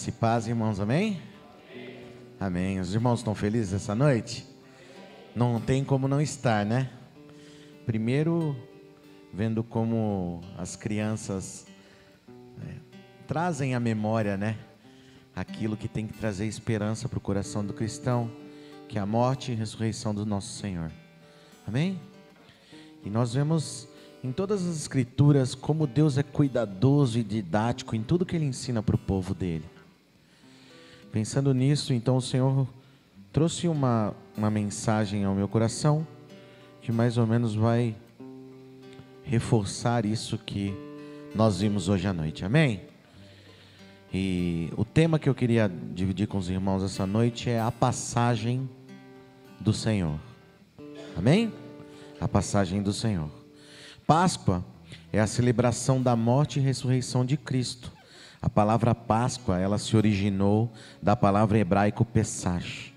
Graça e paz, irmãos, amém? Amém. Os irmãos estão felizes essa noite? Não tem como não estar, né? Primeiro, vendo como as crianças trazem à memória, né? Aquilo que tem que trazer esperança para o coração do cristão, que é a morte e ressurreição do nosso Senhor. Amém? E nós vemos em todas as escrituras como Deus é cuidadoso e didático em tudo que Ele ensina para o povo dele. Pensando nisso, então o Senhor trouxe uma mensagem ao meu coração que mais ou menos vai reforçar isso que nós vimos hoje à noite, amém? E o tema que eu queria dividir com os irmãos essa noite é a passagem do Senhor, amém? A passagem do Senhor. Páscoa é a celebração da morte e ressurreição de Cristo. A palavra Páscoa, ela se originou da palavra hebraico Pesach,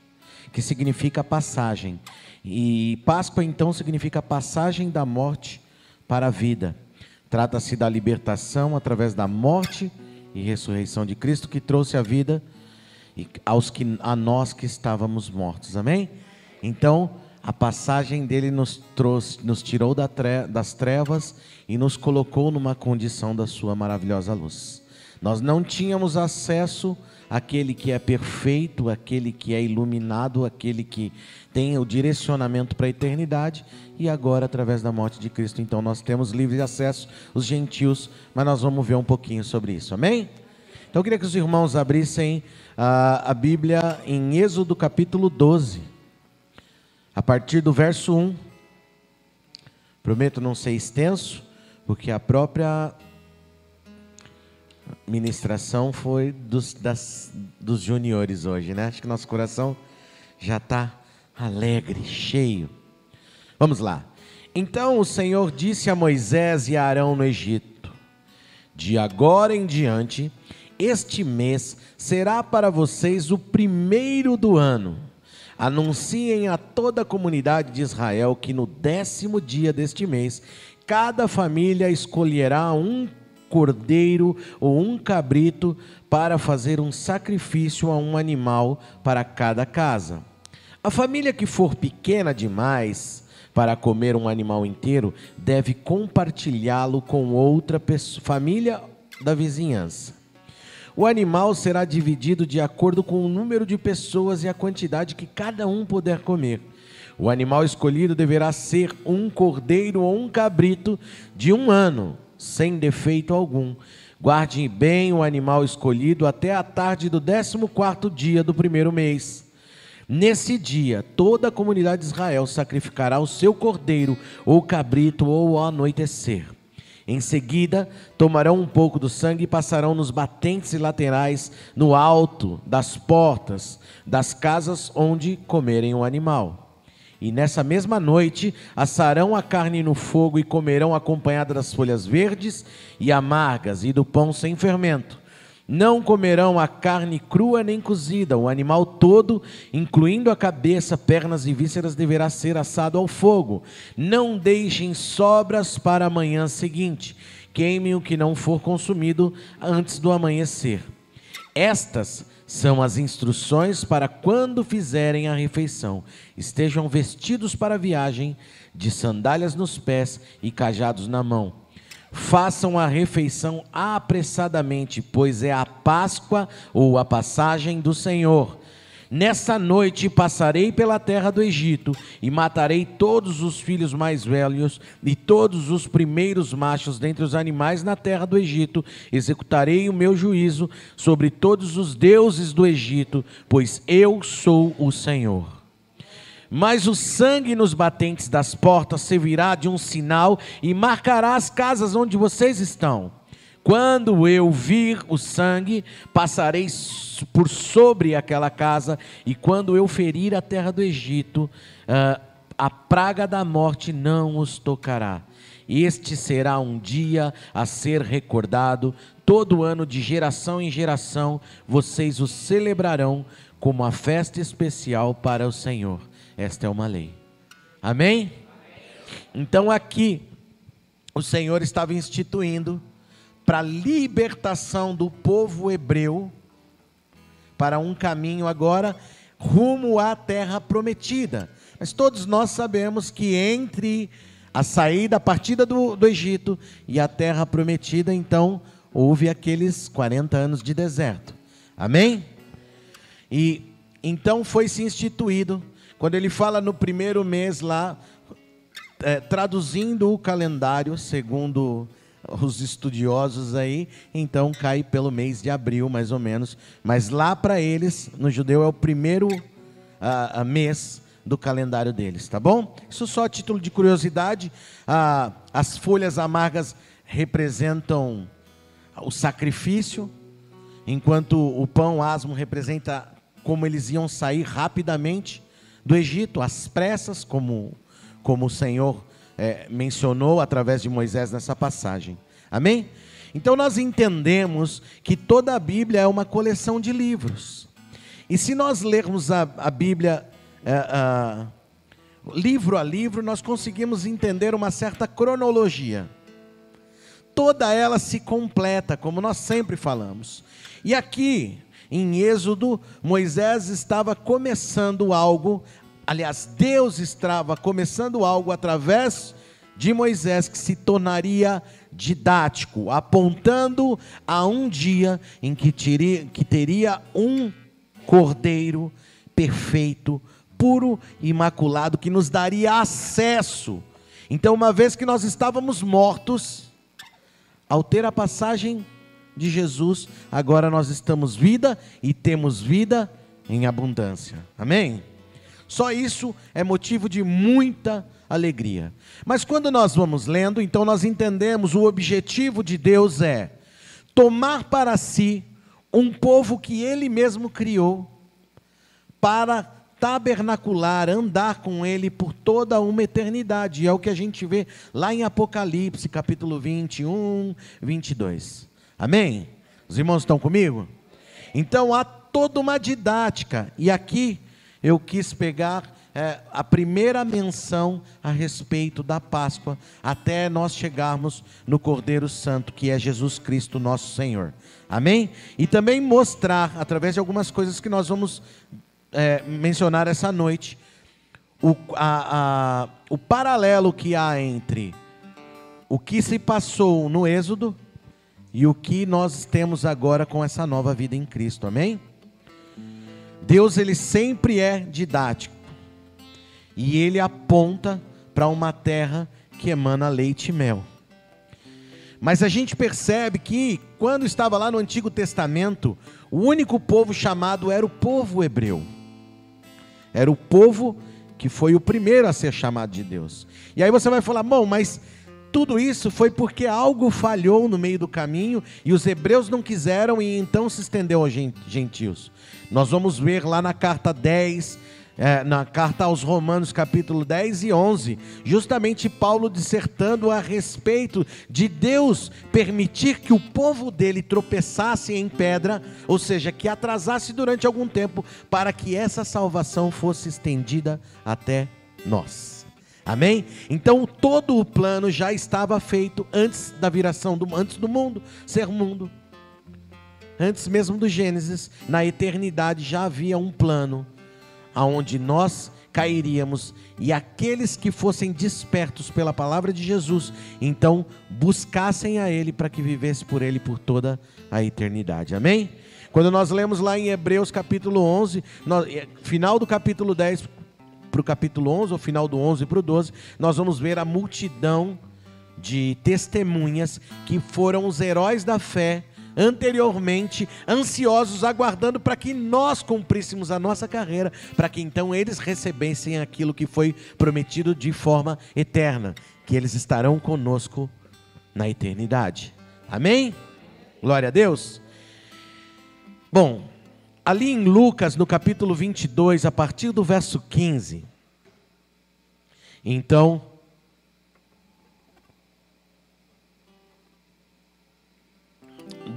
que significa passagem. E Páscoa então significa passagem da morte para a vida. Trata-se da libertação através da morte e ressurreição de Cristo, que trouxe a vida a nós que estávamos mortos. Amém? Então, a passagem dele nos tirou das trevas e nos colocou numa condição da sua maravilhosa luz. Nós não tínhamos acesso àquele que é perfeito, àquele que é iluminado, àquele que tem o direcionamento para a eternidade, e agora, através da morte de Cristo, então nós temos livre acesso, os gentios, mas nós vamos ver um pouquinho sobre isso, amém? Então eu queria que os irmãos abrissem a Bíblia em Êxodo capítulo 12, a partir do verso 1, prometo não ser extenso, porque a própria ministração foi dos juniores hoje, né? Acho que nosso coração já está alegre, cheio. Vamos lá. Então o Senhor disse a Moisés e a Arão no Egito: de agora em diante, este mês será para vocês o primeiro do ano. Anunciem a toda a comunidade de Israel que no 10º dia deste mês, cada família escolherá um cordeiro ou um cabrito para fazer um sacrifício a um animal para cada casa. A família que for pequena demais para comer um animal inteiro deve compartilhá-lo com outra família da vizinhança. O animal será dividido de acordo com o número de pessoas e a quantidade que cada um puder comer. O animal escolhido deverá ser um cordeiro ou um cabrito de 1 ano, sem defeito algum. Guarde bem o animal escolhido até a tarde do 14º dia do primeiro mês. Nesse dia, toda a comunidade de Israel sacrificará o seu cordeiro ou cabrito ou ao anoitecer. Em seguida, tomarão um pouco do sangue e passarão nos batentes e laterais, no alto das portas das casas onde comerem o animal. E nessa mesma noite, assarão a carne no fogo e comerão acompanhada das folhas verdes e amargas e do pão sem fermento. Não comerão a carne crua nem cozida. O animal todo, incluindo a cabeça, pernas e vísceras, deverá ser assado ao fogo. Não deixem sobras para a manhã seguinte. Queimem o que não for consumido antes do amanhecer. Estas são as instruções para quando fizerem a refeição. Estejam vestidos para a viagem, de sandálias nos pés e cajados na mão. Façam a refeição apressadamente, pois é a Páscoa ou a passagem do Senhor. Nessa noite passarei pela terra do Egito e matarei todos os filhos mais velhos e todos os primeiros machos dentre os animais na terra do Egito. Executarei o meu juízo sobre todos os deuses do Egito, pois eu sou o Senhor. Mas o sangue nos batentes das portas servirá de um sinal e marcará as casas onde vocês estão. Quando eu vir o sangue, passarei por sobre aquela casa, e quando eu ferir a terra do Egito, a praga da morte não os tocará. Este será um dia a ser recordado, todo ano de geração em geração, vocês o celebrarão como uma festa especial para o Senhor. Esta é uma lei. Amém? Então aqui, o Senhor estava instituindo para a libertação do povo hebreu para um caminho agora rumo à terra prometida. Mas todos nós sabemos que entre a saída, a partida do Egito e a terra prometida, então houve aqueles 40 anos de deserto. Amém? E então foi-se instituído, quando ele fala no primeiro mês lá, traduzindo o calendário, segundo os estudiosos aí, então cai pelo mês de abril, mais ou menos. Mas lá para eles, no judeu, é o primeiro mês do calendário deles, tá bom? Isso só a título de curiosidade. As folhas amargas representam o sacrifício, enquanto o pão asmo representa como eles iam sair rapidamente do Egito, às pressas, como o Senhor mencionou através de Moisés nessa passagem. Amém? Então nós entendemos que toda a Bíblia é uma coleção de livros. E se nós lermos a Bíblia livro a livro, nós conseguimos entender uma certa cronologia. Toda ela se completa, como nós sempre falamos. E aqui, em Êxodo, Moisés estava começando algo, aliás, Deus estava começando algo através de Moisés que se tornaria didático, apontando a um dia em que teria um cordeiro perfeito, puro e imaculado, que nos daria acesso. Então, uma vez que nós estávamos mortos, ao ter a passagem de Jesus, agora nós estamos vida e temos vida em abundância. Amém? Só isso é motivo de muita alegria. Mas quando nós vamos lendo, então nós entendemos o objetivo de Deus é tomar para si um povo que Ele mesmo criou para tabernacular, andar com Ele por toda uma eternidade. É o que a gente vê lá em Apocalipse, capítulo 21, 22. Amém? Os irmãos estão comigo? Então há toda uma didática. E aqui eu quis pegar a primeira menção a respeito da Páscoa, até nós chegarmos no Cordeiro Santo, que é Jesus Cristo, nosso Senhor. Amém? E também mostrar, através de algumas coisas que nós vamos mencionar essa noite, o paralelo que há entre o que se passou no Êxodo e o que nós temos agora com essa nova vida em Cristo. Amém? Deus, Ele sempre é didático, e Ele aponta para uma terra que emana leite e mel. Mas a gente percebe que, quando estava lá no Antigo Testamento, o único povo chamado era o povo hebreu. Era o povo que foi o primeiro a ser chamado de Deus. E aí você vai falar, bom, mas tudo isso foi porque algo falhou no meio do caminho e os hebreus não quiseram, e então se estendeu aos gentios. Nós vamos ver lá na carta 10, na carta aos Romanos, capítulo 10 e 11, justamente Paulo dissertando a respeito de Deus permitir que o povo dele tropeçasse em pedra, ou seja, que atrasasse durante algum tempo, para que essa salvação fosse estendida até nós. Amém? Então todo o plano já estava feito antes da viração, antes do mundo ser mundo. Antes mesmo do Gênesis, na eternidade já havia um plano aonde nós cairíamos, e aqueles que fossem despertos pela palavra de Jesus, então buscassem a Ele para que vivesse por Ele por toda a eternidade. Amém? Quando nós lemos lá em Hebreus capítulo 11, final do capítulo 10 para o capítulo 11, ou final do 11 para o 12, nós vamos ver a multidão de testemunhas que foram os heróis da fé, anteriormente, ansiosos, aguardando para que nós cumpríssemos a nossa carreira, para que então eles recebessem aquilo que foi prometido de forma eterna, que eles estarão conosco na eternidade. Amém? Glória a Deus. Bom, ali em Lucas, no capítulo 22, a partir do verso 15, então,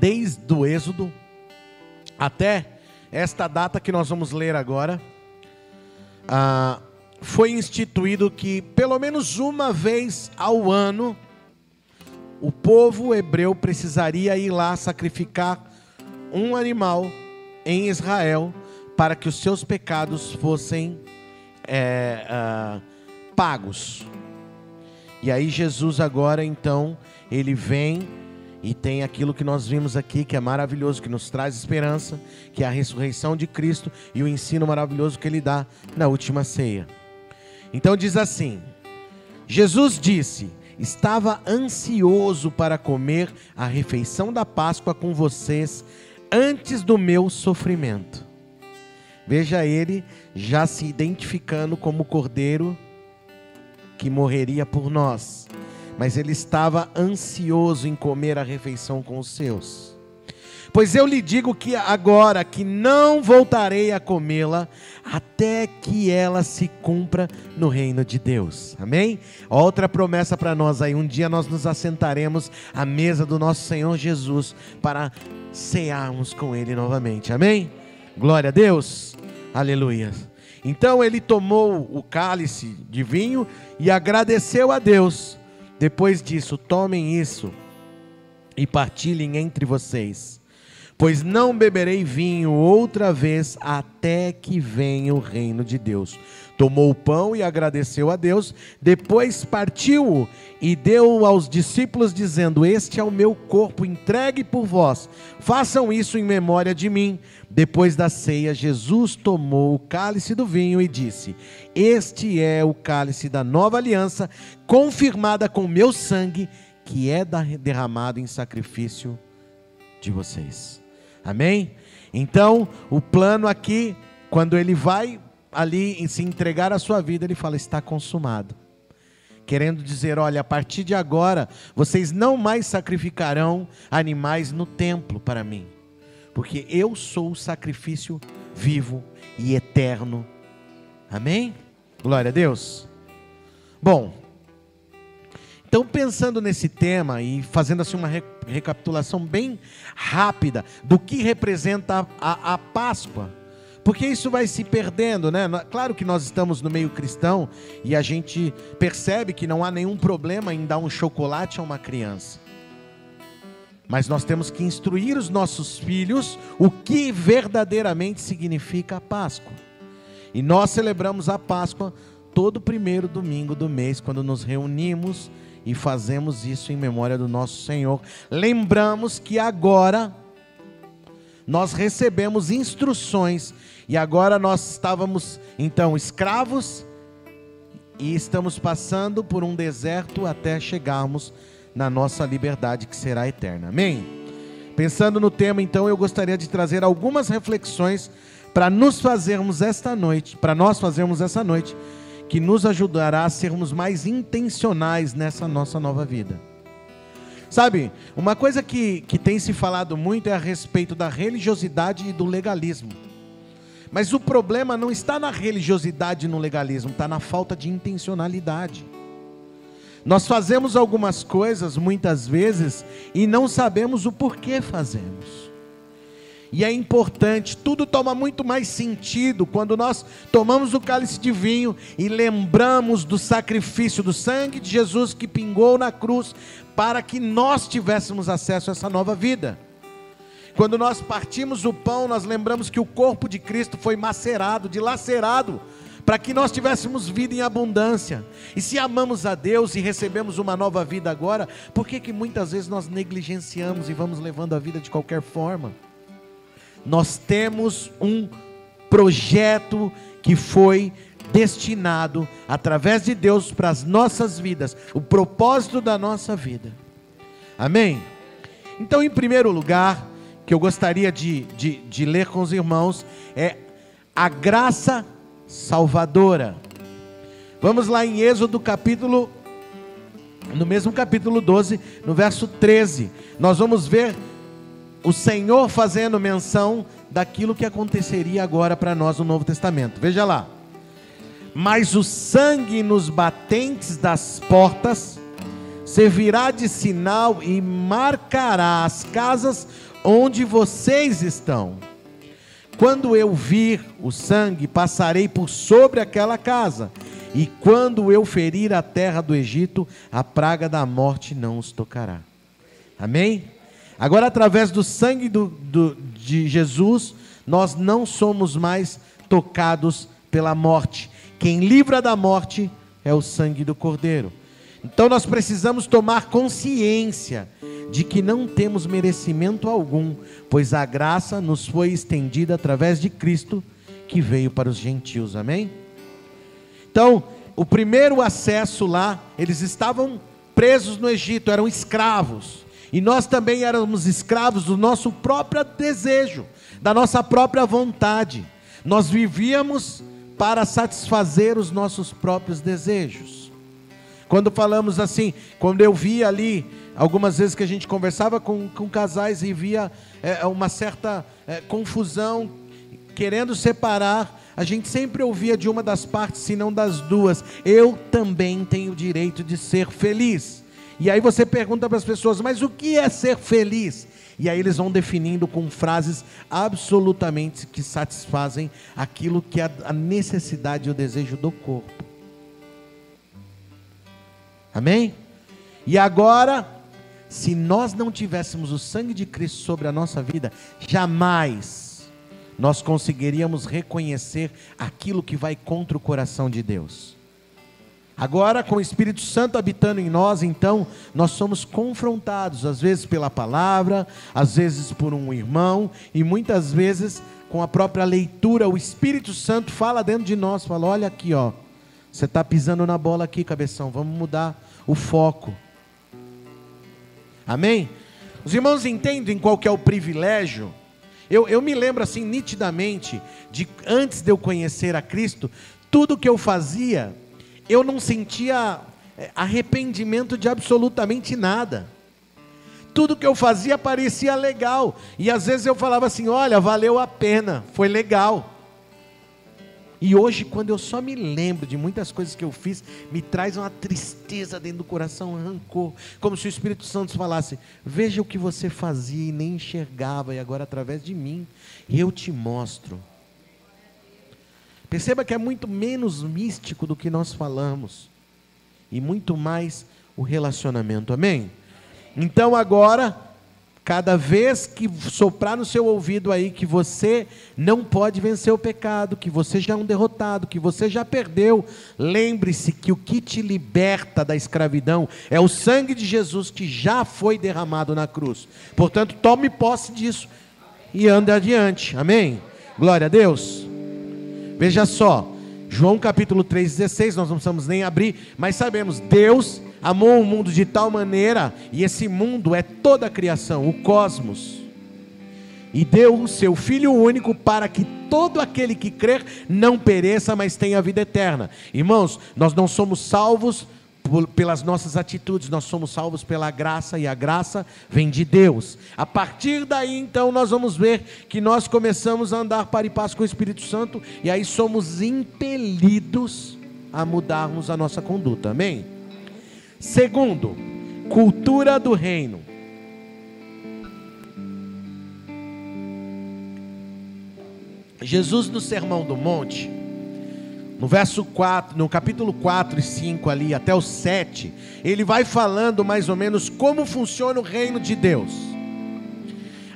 desde o Êxodo até esta data que nós vamos ler agora, foi instituído que pelo menos uma vez ao ano o povo hebreu precisaria ir lá sacrificar um animal em Israel para que os seus pecados fossem pagos. E aí Jesus agora então, ele vem e tem aquilo que nós vimos aqui, que é maravilhoso, que nos traz esperança, que é a ressurreição de Cristo e o ensino maravilhoso que ele dá na última ceia. Então diz assim: Jesus disse: estava ansioso para comer a refeição da Páscoa com vocês antes do meu sofrimento. Veja ele já se identificando como o Cordeiro que morreria por nós. Mas ele estava ansioso em comer a refeição com os seus. Pois eu lhe digo que agora que não voltarei a comê-la, até que ela se cumpra no reino de Deus. Amém? Outra promessa para nós aí, um dia nós nos assentaremos à mesa do nosso Senhor Jesus, para cearmos com Ele novamente. Amém? Glória a Deus, aleluia. Então ele tomou o cálice de vinho e agradeceu a Deus. Depois disso, tomem isso e partilhem entre vocês, pois não beberei vinho outra vez até que venha o reino de Deus. Tomou o pão e agradeceu a Deus, depois partiu-o e deu aos discípulos, dizendo: este é o meu corpo entregue por vós, façam isso em memória de mim. Depois da ceia, Jesus tomou o cálice do vinho e disse: este é o cálice da nova aliança, confirmada com meu sangue, que é derramado em sacrifício de vocês. Amém? Então, o plano aqui, quando ele vai ali se entregar a sua vida, ele fala: está consumado. Querendo dizer: olha, a partir de agora, vocês não mais sacrificarão animais no templo para mim, porque eu sou o sacrifício vivo e eterno. Amém? Glória a Deus. Bom, então pensando nesse tema e fazendo assim uma recapitulação bem rápida do que representa a Páscoa, porque isso vai se perdendo, né? Claro que nós estamos no meio cristão e a gente percebe que não há nenhum problema em dar um chocolate a uma criança. Mas nós temos que instruir os nossos filhos o que verdadeiramente significa a Páscoa. E nós celebramos a Páscoa todo primeiro domingo do mês, quando nos reunimos e fazemos isso em memória do nosso Senhor. Lembramos que agora nós recebemos instruções, e agora nós estávamos então escravos e estamos passando por um deserto até chegarmos na nossa liberdade, que será eterna. Amém? Pensando no tema, então, eu gostaria de trazer algumas reflexões para nós fazermos essa noite, que nos ajudará a sermos mais intencionais nessa nossa nova vida. Sabe, uma coisa que tem se falado muito é a respeito da religiosidade e do legalismo. Mas o problema não está na religiosidade e no legalismo, está na falta de intencionalidade. Nós fazemos algumas coisas muitas vezes e não sabemos o porquê fazemos. E é importante, tudo toma muito mais sentido quando nós tomamos o cálice de vinho e lembramos do sacrifício do sangue de Jesus que pingou na cruz para que nós tivéssemos acesso a essa nova vida. Quando nós partimos o pão, nós lembramos que o corpo de Cristo foi macerado, dilacerado, para que nós tivéssemos vida em abundância. E se amamos a Deus e recebemos uma nova vida agora, por que muitas vezes nós negligenciamos e vamos levando a vida de qualquer forma? Nós temos um projeto que foi destinado através de Deus para as nossas vidas, o propósito da nossa vida. Amém? Então, em primeiro lugar, que eu gostaria de ler com os irmãos é a graça salvadora. Vamos lá em Êxodo no mesmo capítulo 12, no verso 13, nós vamos ver o Senhor fazendo menção daquilo que aconteceria agora para nós no Novo Testamento. Veja lá: mas o sangue nos batentes das portas servirá de sinal e marcará as casas onde vocês estão. Quando eu vir o sangue, passarei por sobre aquela casa, e quando eu ferir a terra do Egito, a praga da morte não os tocará. Amém? Agora, através do sangue de Jesus, nós não somos mais tocados pela morte. Quem livra da morte é o sangue do Cordeiro. Então nós precisamos tomar consciência de que não temos merecimento algum, pois a graça nos foi estendida através de Cristo, que veio para os gentios, amém? Então, o primeiro acesso lá, eles estavam presos no Egito, eram escravos, e nós também éramos escravos do nosso próprio desejo, da nossa própria vontade. Nós vivíamos para satisfazer os nossos próprios desejos. Quando falamos assim, quando eu via ali, algumas vezes que a gente conversava com casais e via uma certa confusão, querendo separar, a gente sempre ouvia de uma das partes, se não das duas: eu também tenho o direito de ser feliz. E aí você pergunta para as pessoas: mas o que é ser feliz? E aí eles vão definindo com frases absolutamente que satisfazem aquilo que é a necessidade e o desejo do corpo. Amém? E agora, se nós não tivéssemos o sangue de Cristo sobre a nossa vida, jamais nós conseguiríamos reconhecer aquilo que vai contra o coração de Deus. Agora, com o Espírito Santo habitando em nós, então, nós somos confrontados, às vezes pela palavra, às vezes por um irmão, e muitas vezes com a própria leitura. O Espírito Santo fala dentro de nós, fala: olha aqui, ó, você está pisando na bola aqui, cabeção, vamos mudar o foco. Amém? Os irmãos entendem qual que é o privilégio? Eu me lembro assim nitidamente, de antes de eu conhecer a Cristo, tudo que eu fazia, eu não sentia arrependimento de absolutamente nada. Tudo que eu fazia parecia legal, e às vezes eu falava assim: olha, valeu a pena, foi legal. E hoje, quando eu só me lembro de muitas coisas que eu fiz, me traz uma tristeza dentro do coração, um rancor, como se o Espírito Santo falasse: veja o que você fazia e nem enxergava, e agora através de mim, eu te mostro. Perceba que é muito menos místico do que nós falamos, e muito mais o relacionamento, amém? Então agora, cada vez que soprar no seu ouvido aí que você não pode vencer o pecado, que você já é um derrotado, que você já perdeu, lembre-se que o que te liberta da escravidão é o sangue de Jesus que já foi derramado na cruz. Portanto, tome posse disso e ande adiante, amém? Glória a Deus. Veja só, João capítulo 3,16, nós não precisamos nem abrir, mas sabemos, Deus amou o mundo de tal maneira, e esse mundo é toda a criação, o cosmos, e deu o seu Filho único para que todo aquele que crer não pereça, mas tenha a vida eterna. Irmãos, nós não somos salvos pelas nossas atitudes, nós somos salvos pela graça, e a graça vem de Deus. A partir daí então nós vamos ver que nós começamos a andar para e passo com o Espírito Santo, e aí somos impelidos a mudarmos a nossa conduta, amém? Segundo, cultura do reino. Jesus, no Sermão do Monte, no verso 4, no capítulo 4 e 5 ali, até o 7, ele vai falando mais ou menos como funciona o reino de Deus.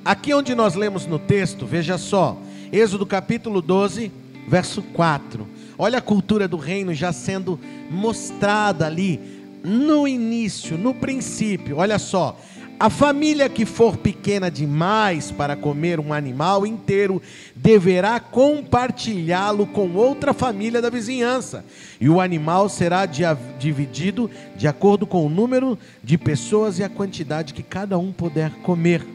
Aqui onde nós lemos no texto, veja só, Êxodo capítulo 12, verso 4. Olha a cultura do reino já sendo mostrada ali, no início, no princípio. Olha só: a família que for pequena demais para comer um animal inteiro, deverá compartilhá-lo com outra família da vizinhança, e o animal será dividido de acordo com o número de pessoas e a quantidade que cada um puder comer.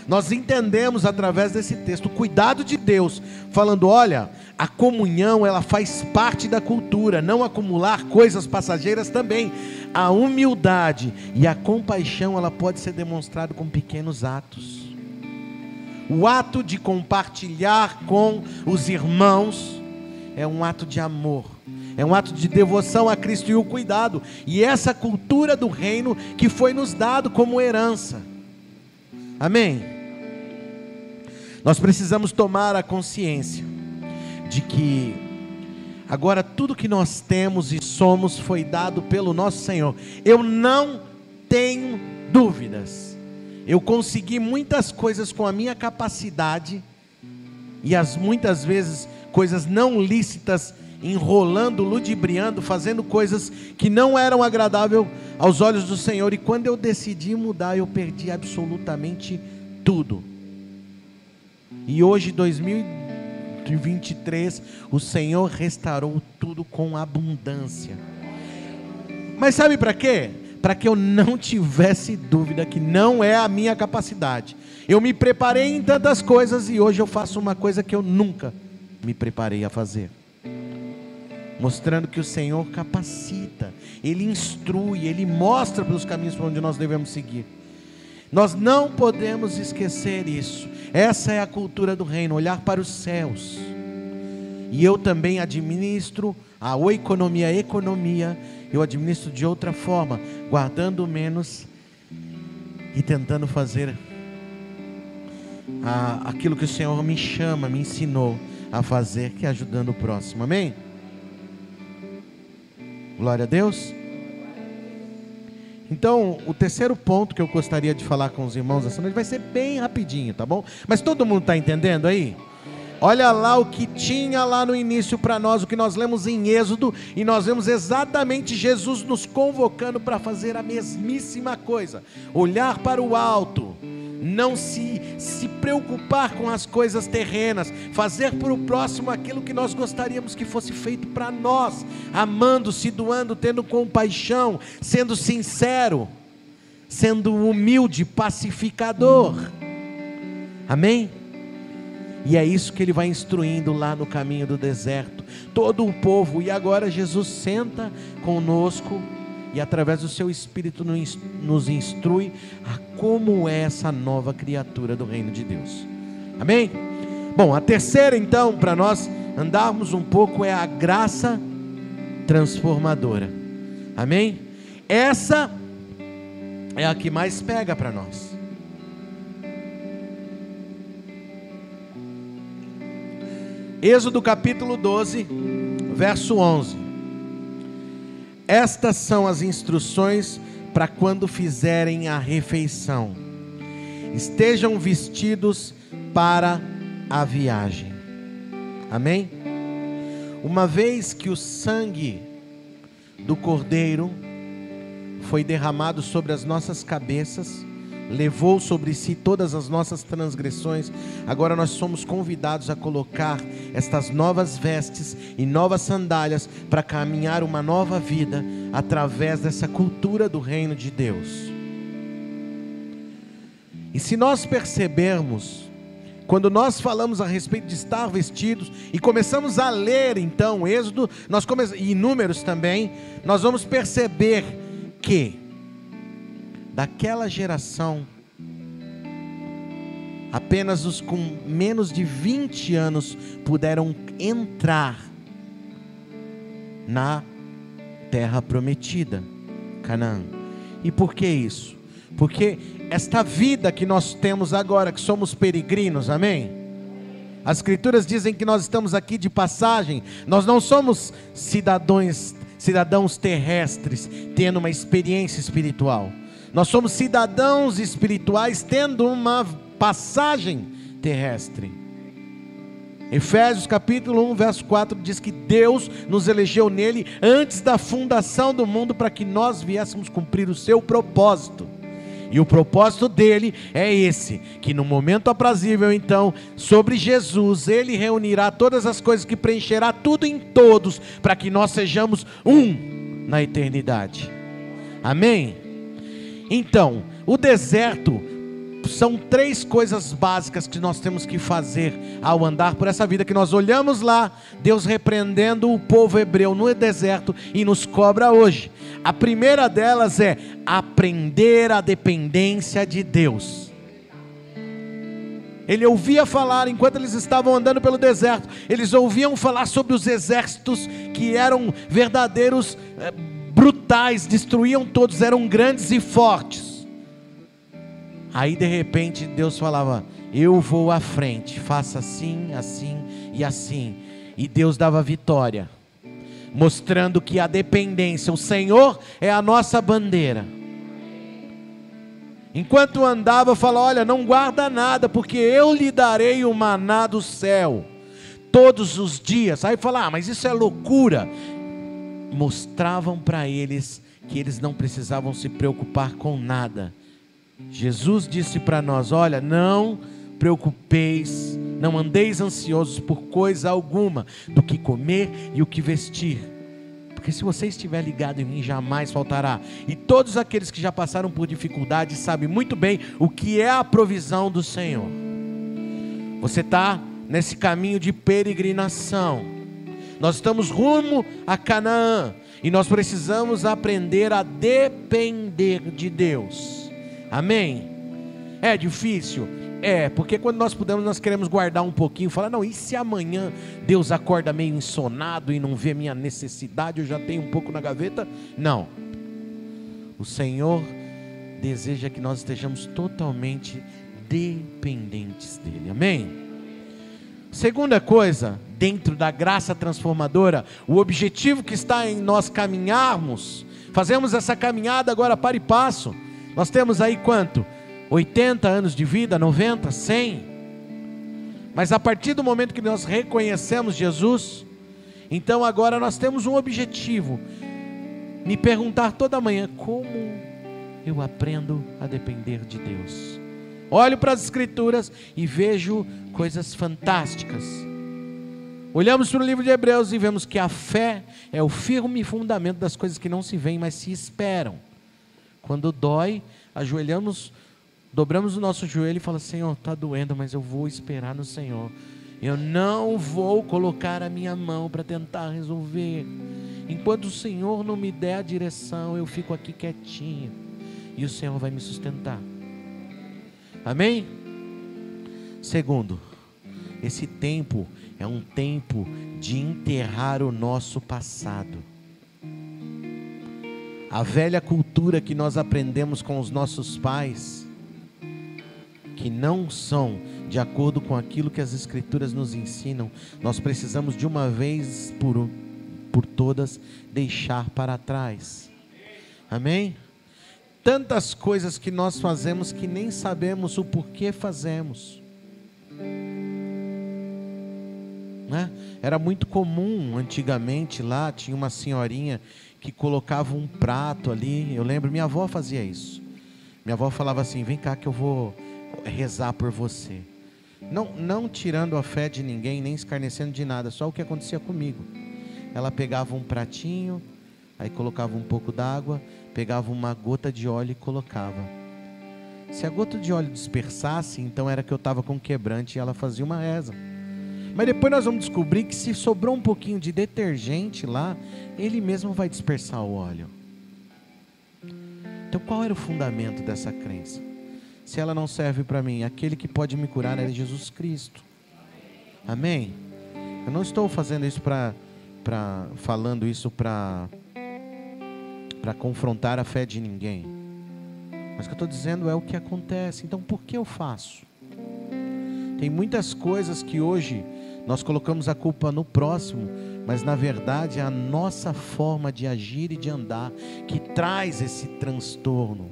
Nós entendemos através desse texto o cuidado de Deus, falando: olha, a comunhão ela faz parte da cultura, não acumular coisas passageiras também. A humildade e a compaixão ela pode ser demonstrada com pequenos atos. O ato de compartilhar com os irmãos é um ato de amor, é um ato de devoção a Cristo e o cuidado, e essa cultura do reino que foi nos dado como herança, amém? Nós precisamos tomar a consciência de que agora tudo que nós temos e somos foi dado pelo nosso Senhor. Eu não tenho dúvidas, eu consegui muitas coisas com a minha capacidade, e muitas vezes coisas não lícitas, enrolando, ludibriando, fazendo coisas que não eram agradáveis aos olhos do Senhor. E quando eu decidi mudar, eu perdi absolutamente tudo. E hoje, 2023, o Senhor restaurou tudo com abundância. Mas sabe para quê? Para que eu não tivesse dúvida que não é a minha capacidade. Eu me preparei em tantas coisas e hoje eu faço uma coisa que eu nunca me preparei a fazer. Mostrando que o Senhor capacita, Ele instrui, Ele mostra pelos caminhos por onde nós devemos seguir. Nós não podemos esquecer isso. Essa é a cultura do reino, olhar para os céus. E eu também administro a oikonomia, eu administro de outra forma, guardando menos e tentando fazer aquilo que o Senhor me chama, me ensinou a fazer, que é ajudando o próximo. Amém? Glória a Deus. Então, o terceiro ponto que eu gostaria de falar com os irmãos essa noite vai ser bem rapidinho, tá bom? Mas todo mundo está entendendo aí? Olha lá o que tinha lá no início para nós, o que nós lemos em Êxodo, e nós vemos exatamente Jesus nos convocando para fazer a mesmíssima coisa. Olhar para o alto, não se preocupar com as coisas terrenas, fazer para o próximo aquilo que nós gostaríamos que fosse feito para nós, amando, se doando, tendo compaixão, sendo sincero, sendo humilde, pacificador. Amém? E é isso que Ele vai instruindo lá no caminho do deserto, todo o povo. E agora Jesus senta conosco e através do seu Espírito nos instrui a como é essa nova criatura do reino de Deus. Amém? Bom, a terceira então, para nós andarmos um pouco, é a graça transformadora. Amém? Essa é a que mais pega para nós. Êxodo capítulo 12, verso 11. Estas são as instruções para quando fizerem a refeição. Estejam vestidos para a viagem. Amém? Uma vez que o sangue do Cordeiro foi derramado sobre as nossas cabeças, levou sobre si todas as nossas transgressões, agora nós somos convidados a colocar estas novas vestes e novas sandálias para caminhar uma nova vida através dessa cultura do reino de Deus. E se nós percebermos, quando nós falamos a respeito de estar vestidos e começamos a ler então Êxodo, e Números também, nós vamos perceber que daquela geração, apenas os com menos de 20 anos puderam entrar na terra prometida, Canaã. E por que isso? Porque esta vida que nós temos agora, que somos peregrinos, amém? As escrituras dizem que nós estamos aqui de passagem, nós não somos cidadãos terrestres, tendo uma experiência espiritual. Nós somos cidadãos espirituais tendo uma passagem terrestre. Efésios capítulo 1, verso 4 diz que Deus nos elegeu nele antes da fundação do mundo para que nós viéssemos cumprir o seu propósito. E o propósito dele é esse, que no momento aprazível então, sobre Jesus, ele reunirá todas as coisas, que preencherá tudo em todos, para que nós sejamos um na eternidade. Amém? Então, o deserto são 3 coisas básicas que nós temos que fazer ao andar por essa vida, que nós olhamos lá, Deus repreendendo o povo hebreu no deserto e nos cobra hoje. A primeira delas é aprender a dependência de Deus. Ele ouvia falar, enquanto eles estavam andando pelo deserto, eles ouviam falar sobre os exércitos que eram verdadeiros brutais, destruíam todos, eram grandes e fortes. Aí de repente Deus falava: eu vou à frente, faça assim, assim e assim. E Deus dava vitória, mostrando que a dependência, o Senhor é a nossa bandeira. Enquanto andava, falou: olha, não guarda nada, porque eu lhe darei o maná do céu todos os dias. Aí fala: mas isso é loucura. Mostravam para eles que eles não precisavam se preocupar com nada. Jesus disse para nós: olha, não preocupeis, não andeis ansiosos por coisa alguma, do que comer e o que vestir, porque se você estiver ligado em mim, jamais faltará. E todos aqueles que já passaram por dificuldades sabem muito bem o que é a provisão do Senhor. Você está nesse caminho de peregrinação, nós estamos rumo a Canaã, e nós precisamos aprender a depender de Deus. Amém? É difícil? É, porque quando nós pudermos, nós queremos guardar um pouquinho, falar: não, e se amanhã Deus acorda meio ensonado e não vê minha necessidade, eu já tenho um pouco na gaveta? Não. O Senhor deseja que nós estejamos totalmente dependentes dEle. Amém? Segunda coisa, dentro da graça transformadora, o objetivo que está em nós caminharmos, fazemos essa caminhada agora para e passo. Nós temos aí quanto? 80 anos de vida, 90, 100. Mas a partir do momento que nós reconhecemos Jesus, então agora nós temos um objetivo: me perguntar toda manhã: como eu aprendo a depender de Deus? Olho para as Escrituras e vejo coisas fantásticas. Olhamos para o livro de Hebreus e vemos que a fé é o firme fundamento das coisas que não se veem, mas se esperam. Quando dói, ajoelhamos, dobramos o nosso joelho e falamos: Senhor, está doendo, mas eu vou esperar no Senhor. Eu não vou colocar a minha mão para tentar resolver. Enquanto o Senhor não me der a direção, eu fico aqui quietinho, e o Senhor vai me sustentar. Amém? Segundo, esse tempo é um tempo de enterrar o nosso passado. A velha cultura que nós aprendemos com os nossos pais, que não são de acordo com aquilo que as Escrituras nos ensinam, nós precisamos de uma vez por todas deixar para trás. Amém? Tantas coisas que nós fazemos que nem sabemos o porquê fazemos, né? Era muito comum antigamente, lá tinha uma senhorinha que colocava um prato ali. Eu lembro, minha avó fazia isso. Minha avó falava assim: vem cá que eu vou rezar por você. Não tirando a fé de ninguém, nem escarnecendo de nada, só o que acontecia comigo. Ela pegava um pratinho, aí colocava um pouco d'água, pegava uma gota de óleo e colocava. Se a gota de óleo dispersasse, então era que eu estava com quebrante, e ela fazia uma reza. Mas depois nós vamos descobrir que se sobrou um pouquinho de detergente lá, ele mesmo vai dispersar o óleo. Então qual era o fundamento dessa crença? Se ela não serve para mim, aquele que pode me curar é Jesus Cristo. Amém? Eu não estou fazendo isso falando isso para confrontar a fé de ninguém, mas o que eu estou dizendo é o que acontece. Então por que eu faço? Tem muitas coisas que hoje nós colocamos a culpa no próximo, mas na verdade é a nossa forma de agir e de andar que traz esse transtorno,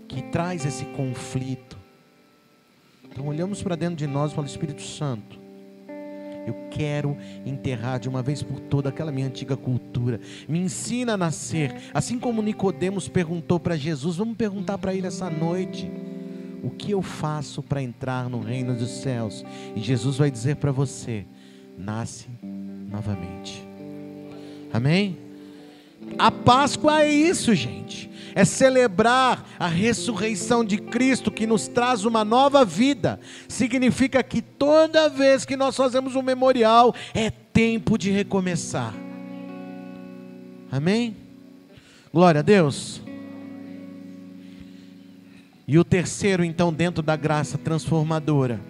que traz esse conflito. Então olhamos para dentro de nós e falamos: Espírito Santo, eu quero enterrar de uma vez por todas aquela minha antiga cultura. Me ensina a nascer. Assim como Nicodemos perguntou para Jesus, vamos perguntar para ele essa noite: o que eu faço para entrar no reino dos céus? E Jesus vai dizer para você: nasce novamente. Amém? A Páscoa é isso, gente. É celebrar a ressurreição de Cristo, que nos traz uma nova vida. Significa que toda vez que nós fazemos um memorial, é tempo de recomeçar. Amém? Glória a Deus. E o terceiro, então, dentro da graça transformadora: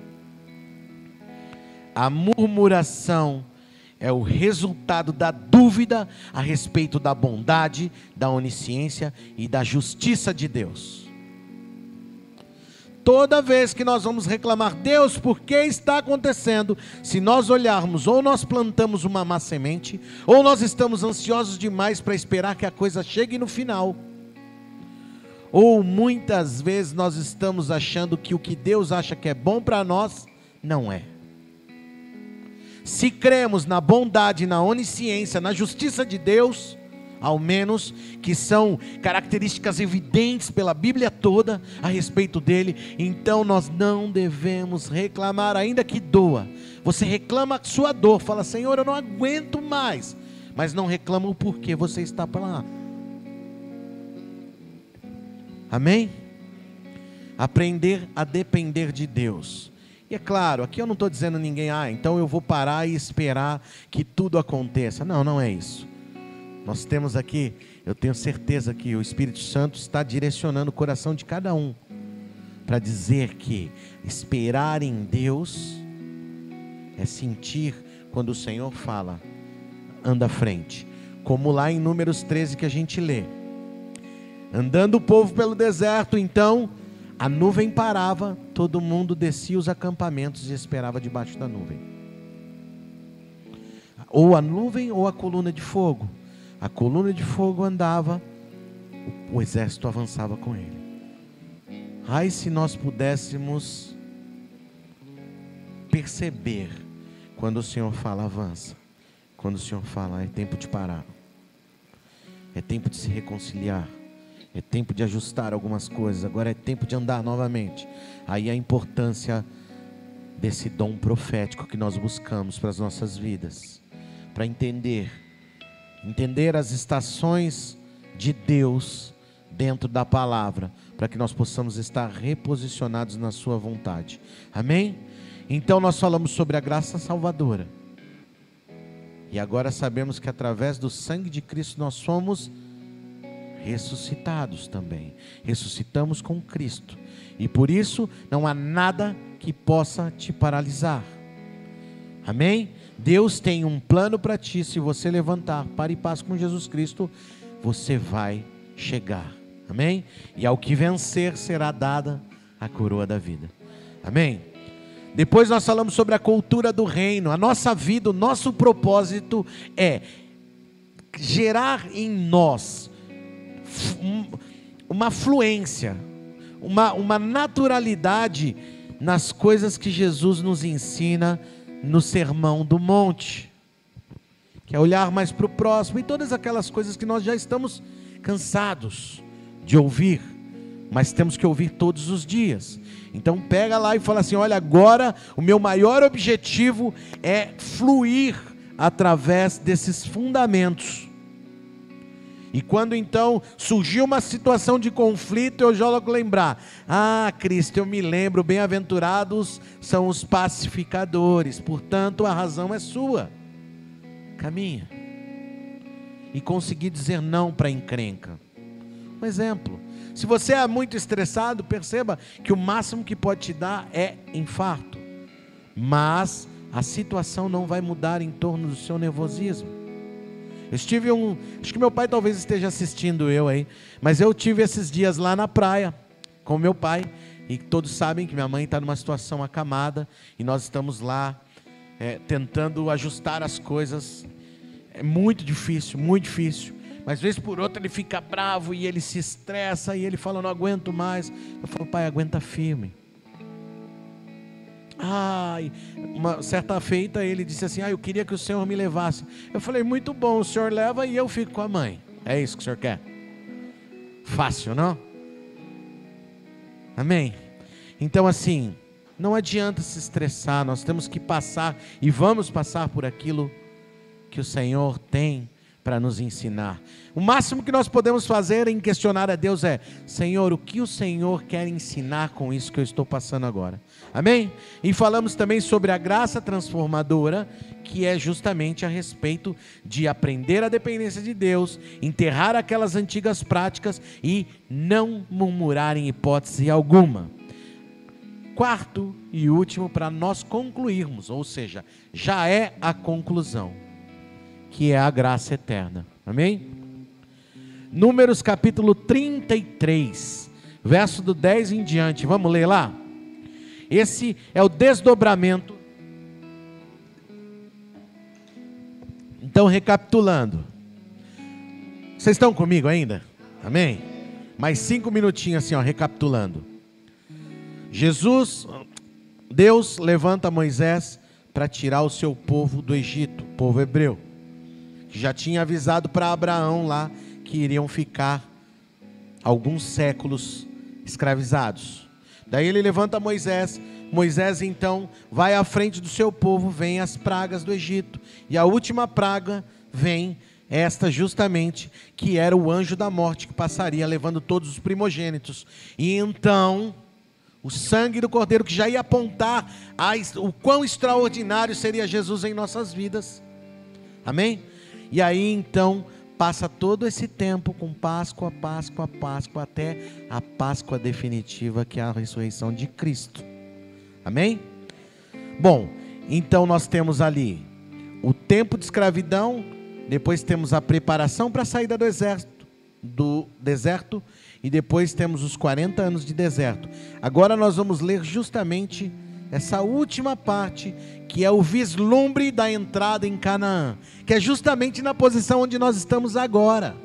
a murmuração é o resultado da dúvida a respeito da bondade, da onisciência e da justiça de Deus. Toda vez que nós vamos reclamar: Deus, por que está acontecendo? Se nós olharmos, ou nós plantamos uma má semente, ou nós estamos ansiosos demais para esperar que a coisa chegue no final. ou muitas vezes nós estamos achando que o que Deus acha que é bom para nós, não é. Se cremos na bondade, na onisciência, na justiça de Deus, ao menos, que são características evidentes pela Bíblia toda a respeito dele, então nós não devemos reclamar, ainda que doa. Você reclama a sua dor, fala: Senhor, eu não aguento mais, mas não reclama o porquê você está para lá. Amém? Aprender a depender de Deus. E é claro, aqui eu não estou dizendo a ninguém: então eu vou parar e esperar que tudo aconteça. Não, não é isso. Nós temos aqui, eu tenho certeza que o Espírito Santo está direcionando o coração de cada um para dizer que esperar em Deus é sentir quando o Senhor fala: anda à frente. Como lá em Números 13 que a gente lê: andando o povo pelo deserto, então a nuvem parava, todo mundo descia os acampamentos e esperava debaixo da nuvem. Ou a nuvem ou a coluna de fogo. A coluna de fogo andava, o exército avançava com ele. Ai, se nós pudéssemos perceber quando o Senhor fala: avança, quando o Senhor fala: é tempo de parar, é tempo de se reconciliar, é tempo de ajustar algumas coisas, agora é tempo de andar novamente. Aí a importância desse dom profético que nós buscamos para as nossas vidas, para entender as estações de Deus dentro da palavra, para que nós possamos estar reposicionados na sua vontade. Amém? Então nós falamos sobre a graça salvadora, e agora sabemos que através do sangue de Cristo nós somos ressuscitados também. Ressuscitamos com Cristo, e por isso não há nada que possa te paralisar. Amém? Deus tem um plano para ti. Se você levantar para e paz com Jesus Cristo, você vai chegar. Amém? E ao que vencer será dada a coroa da vida. Amém? Depois nós falamos sobre a cultura do reino. A nossa vida, o nosso propósito é gerar em nós uma fluência, uma naturalidade nas coisas que Jesus nos ensina no Sermão do Monte, que é olhar mais para o próximo, e todas aquelas coisas que nós já estamos cansados de ouvir, mas temos que ouvir todos os dias. Então pega lá e fala assim: olha, agora o meu maior objetivo é fluir através desses fundamentos. E quando então surgiu uma situação de conflito, eu já logo lembrar: Cristo, eu me lembro, bem-aventurados são os pacificadores, portanto a razão é sua. Caminha. E conseguir dizer não para a encrenca. Um exemplo: se você é muito estressado, perceba que o máximo que pode te dar é infarto. Mas a situação não vai mudar em torno do seu nervosismo. Acho que meu pai talvez esteja assistindo eu aí, mas eu tive esses dias lá na praia com meu pai, e todos sabem que minha mãe está numa situação acamada, e nós estamos lá tentando ajustar as coisas. É muito difícil, mas vez por outra ele fica bravo e ele se estressa e ele fala: não aguento mais. Eu falo: pai, aguenta firme. Uma certa feita ele disse assim: eu queria que o Senhor me levasse. Eu falei: muito bom, o Senhor leva e eu fico com a mãe. É isso que o Senhor quer? Fácil, não? Amém? Então assim, não adianta se estressar, nós temos que passar, e vamos passar por aquilo que o Senhor tem para nos ensinar. O máximo que nós podemos fazer em questionar a Deus é: Senhor, o que o Senhor quer ensinar com isso que eu estou passando agora? Amém? E falamos também sobre a graça transformadora, que é justamente a respeito de aprender a dependência de Deus, enterrar aquelas antigas práticas e não murmurar em hipótese alguma. Quarto e último, para nós concluirmos, ou seja, já é a conclusão, que é a graça eterna. Amém? Números capítulo 33, verso do 10 em diante. Vamos ler lá? Esse é o desdobramento. Então, recapitulando. Vocês estão comigo ainda? Amém? Mais 5 minutinhos assim, ó, recapitulando. Deus levanta Moisés para tirar o seu povo do Egito, o povo hebreu, que já tinha avisado para Abraão lá que iriam ficar alguns séculos escravizados. Daí ele levanta Moisés então vai à frente do seu povo, vem as pragas do Egito, e a última praga vem esta justamente, que era o anjo da morte, que passaria levando todos os primogênitos, e então o sangue do cordeiro, que já ia apontar o quão extraordinário seria Jesus em nossas vidas, amém? E aí então passa todo esse tempo com Páscoa, até a Páscoa definitiva, que é a ressurreição de Cristo, amém? Bom, então nós temos ali o tempo de escravidão, depois temos a preparação para a saída do deserto, e depois temos os 40 anos de deserto. Agora nós vamos ler justamente essa última parte, que é o vislumbre da entrada em Canaã, que é justamente na posição onde nós estamos agora.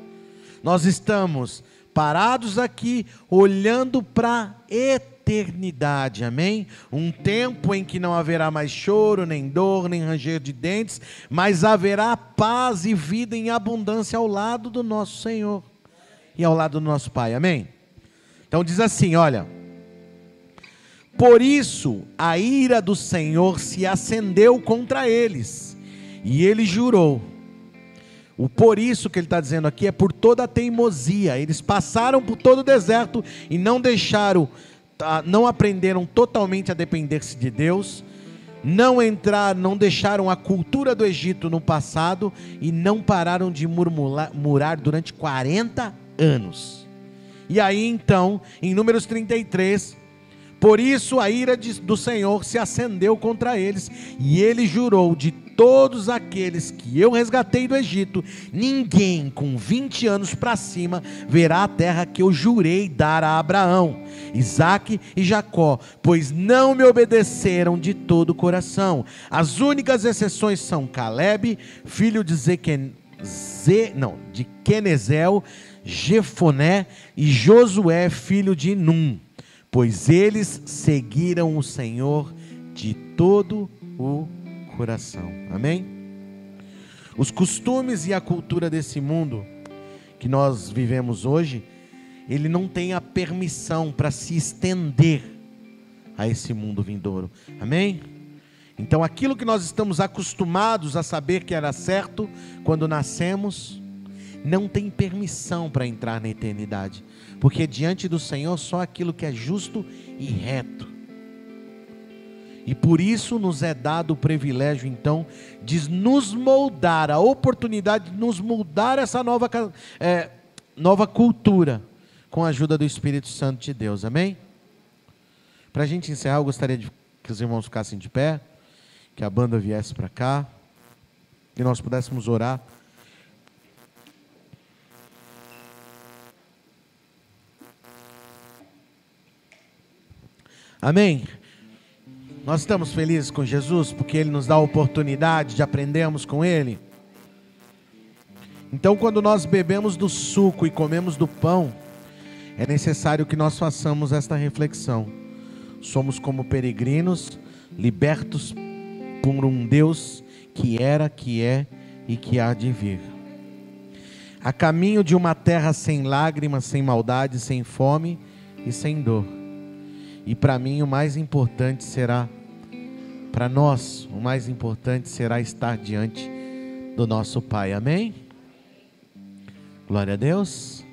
Nós estamos parados aqui, olhando para a eternidade, amém? Um tempo em que não haverá mais choro, nem dor, nem ranger de dentes, mas haverá paz e vida em abundância ao lado do nosso Senhor e ao lado do nosso Pai, amém? Então diz assim, olha: por isso a ira do Senhor se acendeu contra eles, e ele jurou. O por isso que ele está dizendo aqui é por toda a teimosia. Eles passaram por todo o deserto e não aprenderam totalmente a depender-se de Deus, não deixaram a cultura do Egito no passado, e não pararam de murmurar durante 40 anos. E aí então, em Números 33, por isso a ira do Senhor se acendeu contra eles, e ele jurou: de todos aqueles que eu resgatei do Egito, ninguém com 20 anos para cima verá a terra que eu jurei dar a Abraão, Isaque e Jacó, pois não me obedeceram de todo o coração. As únicas exceções são Caleb, filho de Quenezel, Jefoné e Josué, filho de Num, pois eles seguiram o Senhor de todo o coração, amém? Os costumes e a cultura desse mundo que nós vivemos hoje, ele não tem a permissão para se estender a esse mundo vindouro, amém? Então aquilo que nós estamos acostumados a saber que era certo quando nascemos, não tem permissão para entrar na eternidade, porque diante do Senhor só aquilo que é justo e reto. E por isso nos é dado o privilégio então de nos moldar, a oportunidade de nos moldar essa nova cultura, com a ajuda do Espírito Santo de Deus, amém? Para a gente encerrar, eu gostaria que os irmãos ficassem de pé, que a banda viesse para cá, que nós pudéssemos orar. Amém? Nós estamos felizes com Jesus, porque Ele nos dá a oportunidade de aprendermos com Ele. Então, quando nós bebemos do suco e comemos do pão, é necessário que nós façamos esta reflexão. Somos como peregrinos, libertos por um Deus que era, que é e que há de vir. A caminho de uma terra sem lágrimas, sem maldade, sem fome e sem dor. E para mim o mais importante será, para nós, o mais importante será estar diante do nosso Pai, amém? Glória a Deus.